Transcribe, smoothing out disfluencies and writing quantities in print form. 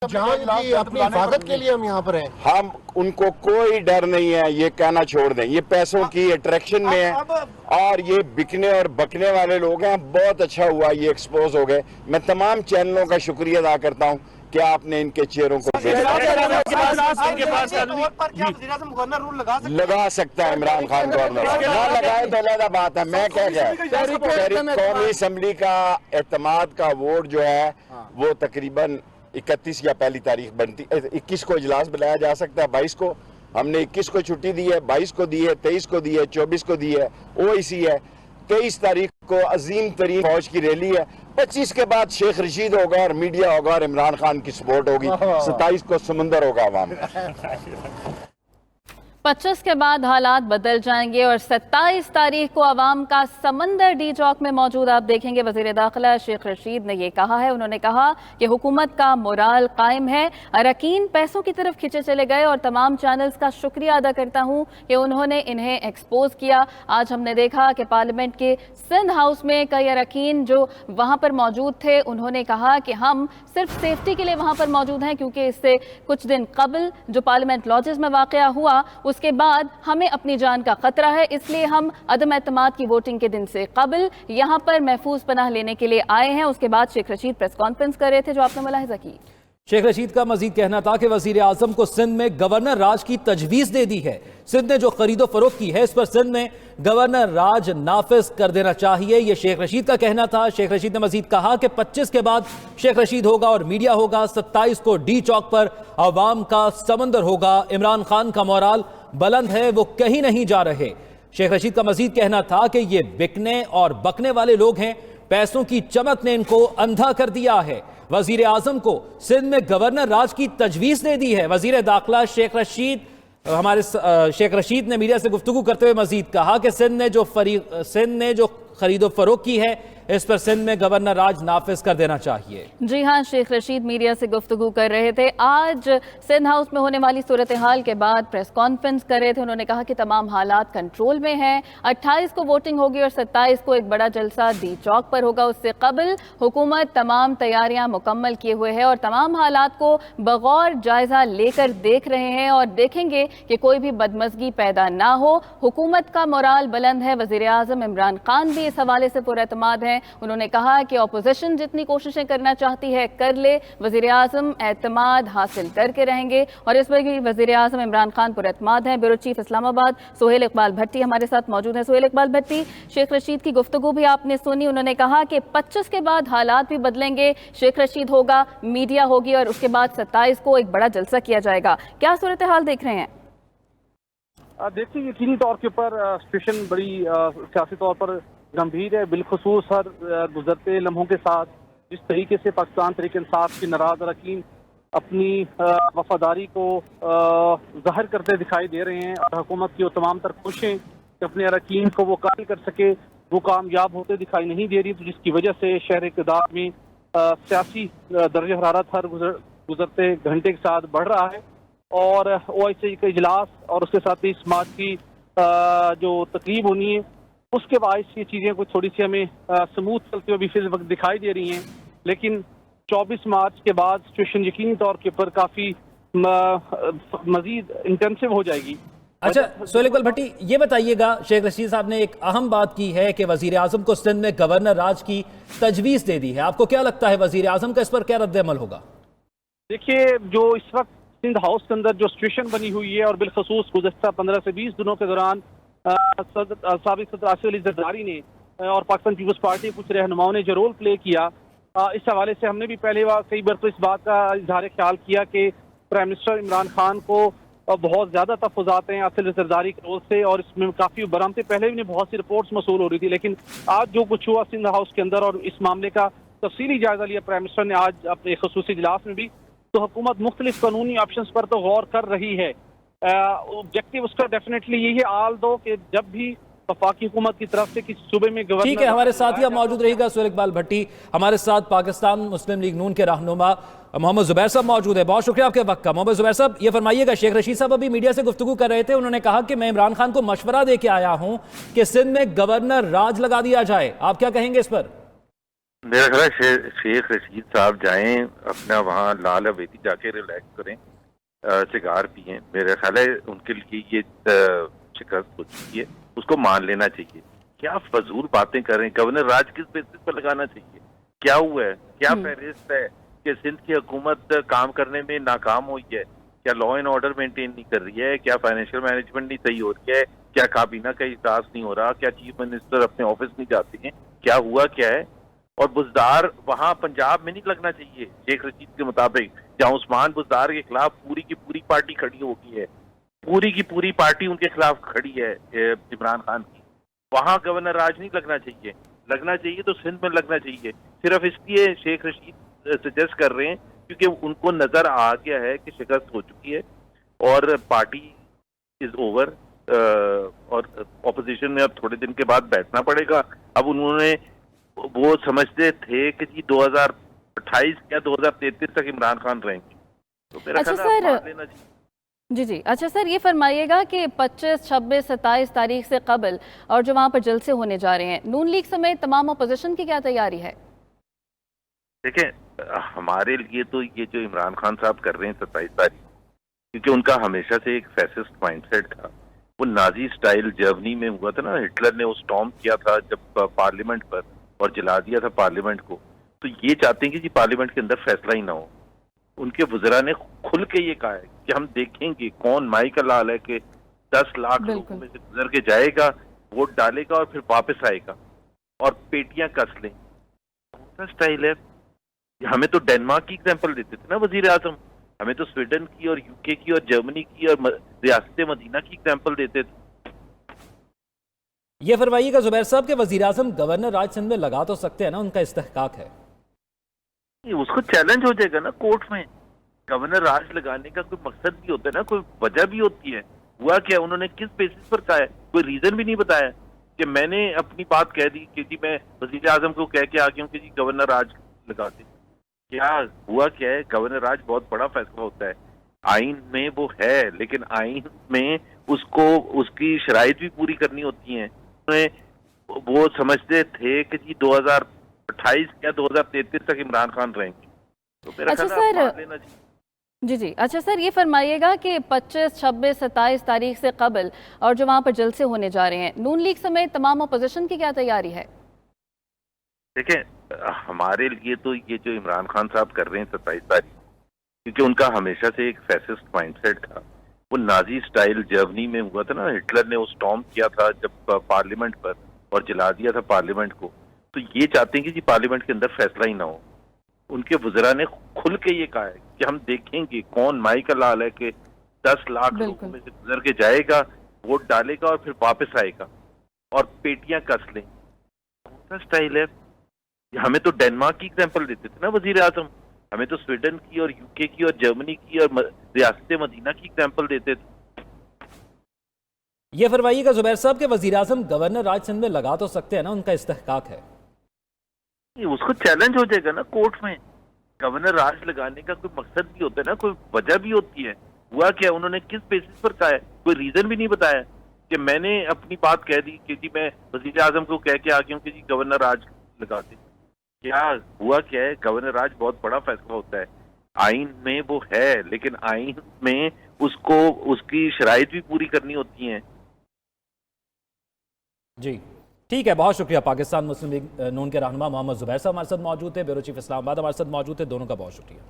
जान की अपनी हिफाजत के लिए हम यहाँ पर हैं। हम उनको कोई डर नहीं है, ये कहना छोड़ दें। ये पैसों की अट्रैक्शन में है और ये बिकने और बकने वाले लोग हैं। बहुत अच्छा हुआ ये एक्सपोज हो गए। मैं तमाम चैनलों का शुक्रिया अदा करता हूँ कि आपने इनके चेहरों को लगा सकता है इमरान खान गवर्नर ना लगाए तो अलग बात है। मैं क्या कौमी असम्बली का एतमाद का वोट जो है वो तकरीबन 31 या पहली तारीख बनती 21 को इजलास बुलाया जा सकता है। 22 को हमने 21 को छुट्टी दी है, 22 को दी है, 23 को दी है, 24 को दी है, ओवैसी है। 23 तारीख को अजीम तरीन फौज की रैली है। 25 के बाद शेख रशीद होगा और मीडिया होगा और इमरान खान की सपोर्ट होगी। 27 को समुंदर होगा अवाम। 25 के बाद हालात बदल जाएंगे और 27 तारीख को अवाम का समंदर डी चौक में मौजूद आप देखेंगे। वजीर दाखिला शेख रशीद ने यह कहा है, उन्होंने कहा कि हुकूमत का मोराल कायम है। अरकान पैसों की तरफ खींचे चले गए और तमाम चैनल्स का शुक्रिया अदा करता हूं कि उन्होंने इन्हें एक्सपोज किया। आज हमने देखा कि पार्लियामेंट के सिंध हाउस में कई अरकान जो वहां पर मौजूद थे, उन्होंने कहा कि हम सिर्फ सेफ्टी के लिए वहां पर मौजूद हैं क्योंकि इससे कुछ दिन कबल जो पार्लियामेंट लॉजेस में वाकया हुआ उसके बाद हमें अपनी जान का खतरा है, इसलिए हम अदम एतमाद की वोटिंग के दिन से कबल यहां पर महफूज पनाह लेने के लिए आए हैं। उसके बाद शेख रशीद प्रेस कॉन्फ्रेंस कर रहे थे जो आपने मुलाहिजा की। शेख रशीद का मजीद कहना था कि वजीर आजम को सिंध में गवर्नर राज की तजवीज़ दे दी है। सिंध ने जो खरीदो फरोख्त की है इस पर सिंध में गवर्नर राज नाफिज कर देना चाहिए, यह शेख रशीद का कहना था। शेख रशीद ने मजीद कहा कि 25 के बाद शेख रशीद होगा और मीडिया होगा। 27 को डी चौक पर अवाम का समंदर होगा। इमरान खान का मोराल बुलंद है, वो कहीं नहीं जा रहे। शेख रशीद का मजीद कहना था कि ये बिकने और बकने वाले लोग हैं, पैसों की चमक ने इनको अंधा कर दिया है। वजीर आजम को सिंध में गवर्नर राज की तजवीज़ दे दी है। वजीर दाखिला शेख रशीद ने मीडिया से गुफ्तगू करते हुए मजीद कहा कि सिंध ने जो खरीदो फरोख्त की है इस पर सिंध में गवर्नर राज नाफिज कर देना चाहिए। जी हाँ, शेख रशीद मीडिया से गुफ्तगू कर रहे थे। आज सिंध हाउस में होने वाली सूरत हाल के बाद प्रेस कॉन्फ्रेंस कर रहे थे। उन्होंने कहा कि तमाम हालात कंट्रोल में हैं। 28 को वोटिंग होगी और 27 को एक बड़ा जलसा डी चौक पर होगा। उससे कबल हुकूमत तमाम तैयारियां मुकम्मल किए हुए है और तमाम हालात को बगौर जायजा लेकर देख रहे हैं और देखेंगे कि कोई भी बदमज़गी पैदा ना हो। हुकूमत का मोराल बुलंद है। वज़ीर आज़म इमरान खान भी इस हवाले से पुरएतमाद हैं। उन्होंने कहा कि अपोजिशन जितनी कोशिशें करना चाहती है कर ले, वज़ीर आज़म एतमाद हासिल करके रहेंगे और इस पर भी वज़ीर आज़म इमरान खान पुरएतमाद हैं। ब्यूरो चीफ इस्लामाबाद सोहेल इकबाल भट्टी हमारे साथ मौजूद हैं। सोहेल इकबाल भट्टी, शेख रशीद की गुफ्तगू भी आपने सुनी। उन्होंने कहा कि 25 के बाद हालात भी बदलेंगे, शेख रशीद होगा, मीडिया होगी और उसके बाद 27 को एक बड़ा जलसा किया जाएगा। क्या सूरत हाल देख रहे हैं? देखिए, यकीनी तौर के ऊपर सिचुएशन बड़ी सियासी तौर पर गंभीर है। बिलखसूस हर गुजरते लम्हों के साथ जिस तरीके से पाकिस्तान तहरीक इंसाफ की नाराज अरकान अपनी वफादारी को जाहिर करते दिखाई दे रहे हैं और हुकूमत की वो तमाम तर कोशिशें कि अपने अरकान को वो कायल कर सके वो कामयाब होते दिखाई नहीं दे रही, तो जिसकी वजह से शहर इक़्तिदार में सियासी दर्ज हरारत हर गुजरते घंटे के साथ बढ़ रहा है। और ओआईसी का इजलास और उसके साथ ही समाज की जो तकरीब होनी है उसके बाद ये चीज़ें कुछ थोड़ी सी हमें स्मूथ चलते हुए भी फिर वक्त दिखाई दे रही हैं, लेकिन 24 मार्च के बाद सिचुएशन यकीनी तौर के ऊपर काफ़ी मजीद इंटेंसिव हो जाएगी। अच्छा सोहेल इकबाल भट्टी, ये बताइएगा, शेख रशीद साहब ने एक अहम बात की है कि वजीर आजम को सिंध में गवर्नर राज की तजवीज़ दे दी है। आपको क्या लगता है वजीर आजम का इस पर क्या रद्द-ए-अमल होगा? देखिए, जो इस वक्त सिंध हाउस के अंदर जो सिचुएशन बनी हुई है और बिलखसूस गुज़श्ता 15 से 20 दिनों के दौरान साबिक सदर आसिफ अली जरदारी ने और पाकिस्तान पीपल्स पार्टी कुछ रहनुमाओं ने जो रोल प्ले किया, इस हवाले से हमने भी पहले कई बार तो इस बात का इजहार ख्याल किया कि प्राइम मिनिस्टर इमरान खान को बहुत ज़्यादा तहफ़्फ़ुज़ात हैं आसिफ अली जरदारी के रोल से और इसमें काफ़ी बरामदे पहले भी बहुत सी रिपोर्ट्स मसूल हो रही थी, लेकिन आज जो कुछ हुआ सिंध हाउस के अंदर और इस मामले का तफसीली जायजा लिया प्राइम मिनिस्टर ने आज अपने खसूसी इजलास में भी, तो हुकूमत मुख्तलिफ कानूनी ऑप्शंस पर तो गौर कर रही है। ऑब्जेक्टिव उसका डेफिनेटली यही है आल दो कि जब भी वफाकी हुकूमत की तरफ से किसी सूबे में गवर्नर, ठीक है, हमारे साथ ही आप मौजूद रहिएगा। सोहेल इकबाल भट्टी, हमारे साथ पाकिस्तान मुस्लिम लीग नून के रहनुमा मोहम्मद जुबैर साहब मौजूद है। बहुत शुक्रिया आपके वक्त का। मोहम्मद जुबैर साहब, ये फरमाइएगा, शेख रशीद साहब अभी मीडिया से गुफ्तगू कर रहे थे, उन्होंने कहा कि मैं इमरान खान को मशवरा दे के आया हूं कि सिंध में गवर्नर राज लगा दिया जाए, आप क्या कहेंगे इस पर? मेरा ख्याल है शेख रशीद साहब जाएं अपना वहाँ लाल हवेली जाके रिलैक्स करें, सिगार पिए। मेरा ख्याल है उनके लिए ये शिकस्त हो चुकी है, उसको मान लेना चाहिए। क्या फजूल बातें कर रहे हैं, गवर्नर राज किस बेसिस पर लगाना चाहिए? क्या हुआ है? क्या फहरिस्त है कि सिंध की हुकूमत काम करने में नाकाम हुई है? क्या लॉ एंड ऑर्डर मेंटेन नहीं कर रही है? क्या फाइनेंशियल मैनेजमेंट नहीं सही हो रही है? क्या काबीना का इजलास नहीं हो रहा? क्या चीफ मिनिस्टर अपने ऑफिस नहीं जाते हैं? क्या हुआ क्या है? और बुजदार वहां पंजाब में नहीं लगना चाहिए शेख रशीद के मुताबिक, जहां उस्मान बुजदार के खिलाफ पूरी की पूरी पार्टी खड़ी हो गई है, पूरी की पूरी पार्टी उनके खिलाफ खड़ी है इमरान खान की। वहां गवर्नर राज नहीं लगना चाहिए, लगना चाहिए तो सिंध में लगना चाहिए। सिर्फ इसलिए शेख रशीद सजेस्ट कर रहे हैं क्योंकि उनको नजर आ गया है कि शिकस्त हो चुकी है और पार्टी इज ओवर, और ऑपोजिशन में अब थोड़े दिन के बाद बैठना पड़ेगा। अब उन्होंने वो समझते थे कि जी 2028 या 2033 तक इमरान खान रहेंगे, तो मेरा अच्छा ख्याल है सर, आप मान लेना चाहिए। जी जी, अच्छा सर, ये फरमाइएगा कि 25, 26, 27 तारीख से कबल और जो वहाँ पर जलसे होने जा रहे हैं, नून लीग समेत तमाम अपोजिशन की क्या तैयारी है? देखें, हमारे लिए तो ये जो इमरान खान साहब कर रहे हैं 27 तारीख, क्योंकि उनका हमेशा से एक फैसिस्ट माइंडसेट था। वो नाजी स्टाइल जर्मनी में हुआ था ना, हिटलर ने वो स्टॉर्म किया था जब पार्लियामेंट पर और जला दिया था पार्लियामेंट को। तो ये चाहते हैं कि जी पार्लियामेंट के अंदर फैसला ही ना हो। उनके वज़रा ने खुल के ये कहा है कि हम देखेंगे कौन माई का लाल है कि 10 लाख लोगों में से गुजर के जाएगा, वोट डालेगा और फिर वापस आएगा और पेटियां कस लें। कौन सा स्टाइल है? हमें तो डेनमार्क की एग्जाम्पल देते थे ना वजीर आजम, हमें तो स्वीडन की और यूके की और जर्मनी की और रियासत मदीना की एग्जाम्पल देते थे। ये फरमाइएगा जुबैर साहब के वजीर आजम गवर्नर राज सिंध में लगा तो सकते हैं ना, उनका इस्तेहकाक है। उसको चैलेंज हो जाएगा ना कोर्ट में। गवर्नर राज लगाने का कोई मकसद भी होता है ना, कोई वजह भी होती है। हुआ क्या, उन्होंने किस बेसिस पर कहा है? कोई रीजन भी नहीं बताया कि मैंने अपनी बात कह दी कि जी मैं वजीर आजम को कह के आ गया हूँ कि जी गवर्नर राज लगा दे। क्या हुआ क्या है? गवर्नर राज बहुत बड़ा फैसला होता है, आइन में वो है, लेकिन आइन में उसको उसकी शराइत भी पूरी करनी होती हैं। वो समझते थे कि जी 2028 या 2033 तक इमरान खान रहेंगे, तो मेरा अच्छा ख्याल है आप सर, मान लेना चाहिए। जी जी, अच्छा सर, ये फरमाइएगा कि 25, 26, 27 तारीख से कबल और जो वहाँ पर जलसे होने जा रहे हैं, नून लीग समेत तमाम अपोजिशन की क्या तैयारी है? देखें, हमारे लिए तो ये जो इमरान खान साहब कर रहे हैं 27 तारीख, क्योंकि उनका हमेशा से एक फैसिस्ट माइंडसेट था। वो नाजी स्टाइल जर्मनी में हुआ था ना, हिटलर ने वो स्टॉर्म किया था जब पार्लियामेंट पर और जला दिया था पार्लियामेंट को। तो ये चाहते हैं कि जी पार्लियामेंट के अंदर फैसला ही ना हो। उनके वज़रा ने खुल के ये कहा है कि हम देखेंगे कौन माई का लाल है कि 10 लाख लोगों में से गुजर के जाएगा, वोट डालेगा और फिर वापस आएगा और पेटियां कस लें। कौन सा स्टाइल है? हमें तो डेनमार्क की एग्जाम्पल देते थे ना वजीर आजम, हमें तो स्वीडन की और यूके की और जर्मनी की और रियासत मदीना की एग्जाम्पल देते थे। ये फरमाइएगा जुबैर साहब के वजीर आजम गवर्नर राज सिंध में लगा तो सकते हैं ना, उनका इस्तेहकाक है। उसको चैलेंज हो जाएगा ना कोर्ट में। गवर्नर राज लगाने का कोई मकसद भी होता है ना, कोई वजह भी होती है। हुआ क्या, उन्होंने किस बेसिस पर कहा है? कोई रीजन भी नहीं बताया कि मैंने अपनी बात कह दी कि जी मैं वजीर आजम को कह के आ गया हूँ कि जी गवर्नर राज लगा दे। क्या हुआ क्या है? गवर्नर राज बहुत बड़ा फैसला होता है, आइन में वो है, लेकिन आइन में उसको उसकी शराइत भी पूरी करनी होती हैं। जी ठीक है, बहुत शुक्रिया। पाकिस्तान मुस्लिम लीग नून के रहनुमा मोहम्मद जुबैर साहब हमारे साथ मौजूद थे, ब्यूरो चीफ इस्लामाबाद हमारे साथ मौजूद थे, दोनों का बहुत शुक्रिया।